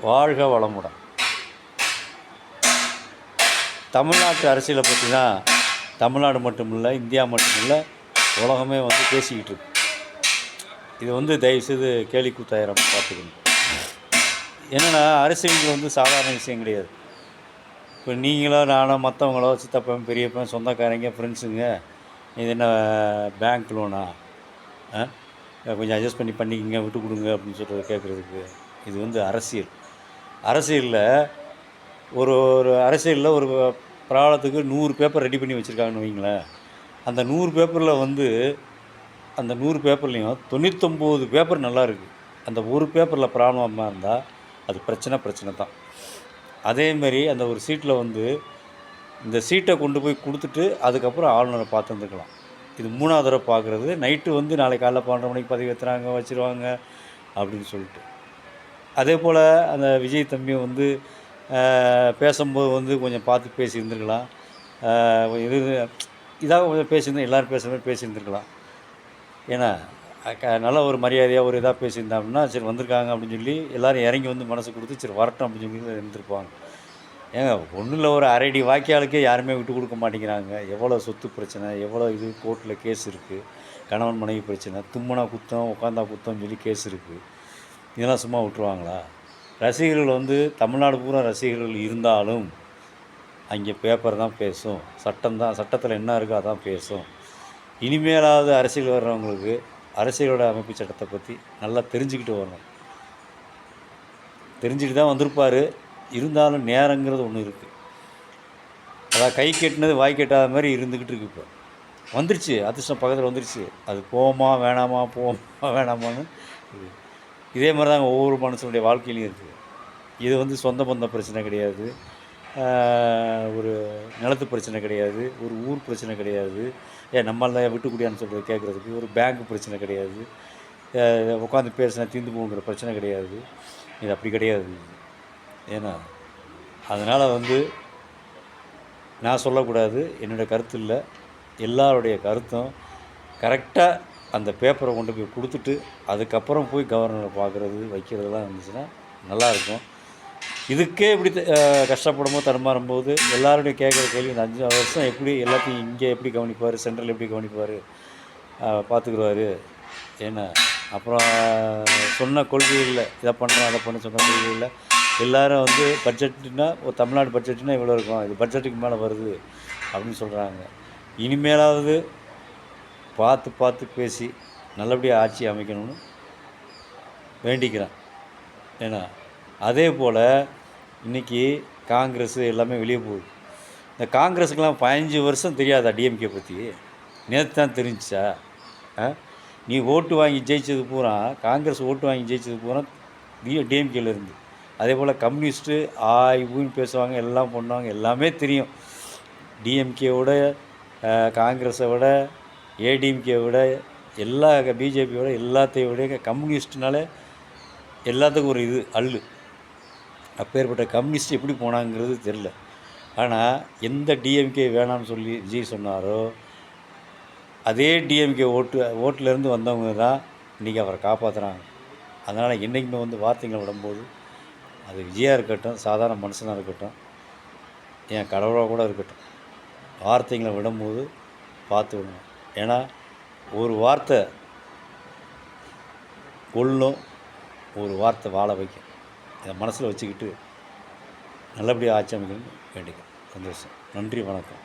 வாழ்க வளமுடன். தமிழ்நாட்டு அரசியலை பற்றி தான் தமிழ்நாடு மட்டும் இல்லை, இந்தியா மட்டும் இல்லை, உலகமே வந்து பேசிக்கிட்டு இருக்கு. இது வந்து தயவுசெய்து கேலி கூத்தாயிரம் பார்த்துக்கணும். என்னென்னா, அரசியல் வந்து சாதாரண விஷயம் கிடையாது. இப்போ நீங்களோ நானோ மற்றவங்களோ சித்தப்பன் பெரியப்பன் சொந்தக்காரங்க ஃப்ரெண்ட்ஸுங்க இது என்ன பேங்க் லோனா, கொஞ்சம் அட்ஜஸ்ட் பண்ணிக்கிங்க, விட்டு கொடுங்க அப்படின்னு சொல்கிறது கேட்குறதுக்கு இது வந்து அரசியலில் ஒரு அரசியலில் ஒரு பிராபலத்துக்கு 100 பேப்பர் ரெடி பண்ணி வச்சுருக்காங்கன்னு வைங்களேன். அந்த 100 பேப்பரில் வந்து அந்த 100 பேப்பர்லேயும் 99 பேப்பர் நல்லா இருக்குது. அந்த ஒரு பேப்பரில் ப்ராப்ளமாக இருந்தால் அது பிரச்சனை தான். அதேமாரி அந்த ஒரு சீட்டில் வந்து இந்த சீட்டை கொண்டு போய் கொடுத்துட்டு அதுக்கப்புறம் ஆளுநரை பார்த்துருந்துக்கலாம். இது 3ஆவது தடவை பார்க்குறது. நைட்டு வந்து நாளைக்கு காலைல 12 மணிக்கு பதவி ஏற்றுறாங்க வச்சுருவாங்க அப்படின்னு சொல்லிட்டு. அதே போல் அந்த விஜய் தம்பி வந்து பேசும்போது வந்து கொஞ்சம் பார்த்து பேசியிருந்துருக்கலாம். இது இதாக கொஞ்சம் பேசியிருந்தேன், எல்லோரும் பேசுகிற மாதிரி பேசியிருந்துருக்கலாம். ஏன்னா நல்ல ஒரு மரியாதையாக ஒரு இதாக பேசியிருந்தாங்கன்னா சரி வந்திருக்காங்க அப்படின்னு சொல்லி எல்லோரும் இறங்கி வந்து மனசு கொடுத்து சரி வரட்டும் அப்படின்னு சொல்லி இருந்திருப்பாங்க. ஏங்க ஒன்றும் இல்லை, ஒரு அரடி வாய்க்காலுக்கே யாருமே விட்டு கொடுக்க மாட்டேங்கிறாங்க. எவ்வளோ சொத்து பிரச்சனை, எவ்வளோ இது கோர்ட்டில் கேஸ் இருக்குது, கணவன் மனைவி பிரச்சனை, தும்முனா குத்தம் உட்காந்தா குத்தம்னு சொல்லி கேஸ் இருக்குது. இதெல்லாம் சும்மா விட்டுருவாங்களா? ரசிகர்கள் வந்து தமிழ்நாடு பூரா ரசிகர்கள் இருந்தாலும் அங்கே பேப்பர் தான் பேசும், சட்டத்தில் என்ன இருக்கோ அதான் பேசும். இனிமேலாவது அரசியல் வர்றவங்களுக்கு அரசியலோட அமைப்பு சட்டத்தை பற்றி நல்லா தெரிஞ்சுக்கிட்டு வரணும். தெரிஞ்சுக்கிட்டு தான் வந்திருப்பார். இருந்தாலும் நேரங்கிறது ஒன்று இருக்குது. அதான் கை கெட்டினது வாய் கெட்டாத மாதிரி இருந்துக்கிட்டு இருக்கு. இப்போ வந்துருச்சு, அதிர்ஷ்டம் பக்கத்தில் வந்துருச்சு. அது போமா வேணாமான்னு இதே மாதிரி தாங்க ஒவ்வொரு மனுஷனுடைய வாழ்க்கையிலையும் இருக்குது. இது வந்து சொந்த பந்த பிரச்சனை கிடையாது, ஒரு நிலத்து பிரச்சனை கிடையாது, ஒரு ஊர் பிரச்சனை கிடையாது, நம்மளால் விட்டு குடியான்னு சொல்கிறது கேட்குறதுக்கு ஒரு பேங்க் பிரச்சனை கிடையாது, உட்காந்து பேசினா தீர்ந்து போங்கிற பிரச்சனை கிடையாது. இது அப்படி கிடையாது. ஏன்னா அதனால் வந்து நான் சொல்லக்கூடாது, என்னுடைய கருத்து இல்லை, எல்லாருடைய கருத்தும் கரெக்டாக அந்த பேப்பரை கொண்டு போய் கொடுத்துட்டு அதுக்கப்புறம் போய் கவர்னரை பார்க்குறது வைக்கிறதுலாம் இருந்துச்சுன்னா நல்லாயிருக்கும். இதுக்கே இப்படி கஷ்டப்படும்போது தடுமாறும்போது எல்லாருடைய கேட்குற கேள்வி இந்த 5 வருஷம் எப்படி எல்லாத்தையும் இங்கே எப்படி கவனிப்பார், சென்ட்ரல் எப்படி கவனிப்பார், பார்த்துக்குருவார். ஏன்னா அப்புறம் சொன்ன கொள்கைகளில் இதை பண்ணுறோம் அதை பண்ண சொன்ன கொள்கைகளில் எல்லோரும் வந்து பட்ஜெட்டுனா ஒரு தமிழ்நாடு பட்ஜெட்டுனா இவ்வளோ இருக்கும், இது பட்ஜெட்டுக்கு மேலே வருது அப்படின்னு சொல்கிறாங்க. இனிமேலாவது பார்த்து பேசி நல்லபடியாக ஆட்சி அமைக்கணும்னு வேண்டிக்கிறேன். ஏன்னா அதே போல் இன்றைக்கி காங்கிரஸ் எல்லாமே வெளியே போகுது. இந்த காங்கிரஸுக்கெலாம் 15 வருஷம் தெரியாதா டிஎம்கே பற்றி? நேற்று தான் தெரிஞ்சிச்சா? நீ ஓட்டு வாங்கி ஜெயித்தது பூரா, காங்கிரஸ் ஓட்டு வாங்கி ஜெயித்தது பூரா டிஎம்கேல இருந்து. அதே போல் கம்யூனிஸ்ட்டு ஆய்வுன்னு பேசுவாங்க, எல்லாம் பண்ணுவாங்க, எல்லாமே தெரியும். டிஎம்கேவோட காங்கிரஸை விட ஏடிஎம்கே விட எல்லா பிஜேபியோட எல்லாத்தையும் விட கம்யூனிஸ்ட்னாலே எல்லாத்துக்கும் ஒரு இது அல்லு. அப்பேற்பட்ட கம்யூனிஸ்ட் எப்படி போனாங்கிறது தெரில. ஆனால் எந்த டிஎம்கே வேணாம்னு சொல்லி விஜய் சொன்னாரோ அதே டிஎம்கே ஓட்டிலேருந்து வந்தவங்க தான் இன்றைக்கி அவரை காப்பாற்றுறாங்க. அதனால் என்றைக்குமே வந்து வார்த்தைகளை விடும்போது அது விஜயாக இருக்கட்டும், சாதாரண மனுஷனாக இருக்கட்டும், என் கடவுளாக கூட இருக்கட்டும், வார்த்தைகளை விடும்போது பார்த்து விடணும். ஏன்னா ஒரு வார்த்தை கொல்லும், ஒரு வார்த்தை வாழ வைக்கும். இதை மனசில் வச்சுக்கிட்டு நல்லபடியாக ஆட்சி அமைக்கணும்னு வேண்டிக்கிறேன். சந்தோஷம். நன்றி, வணக்கம்.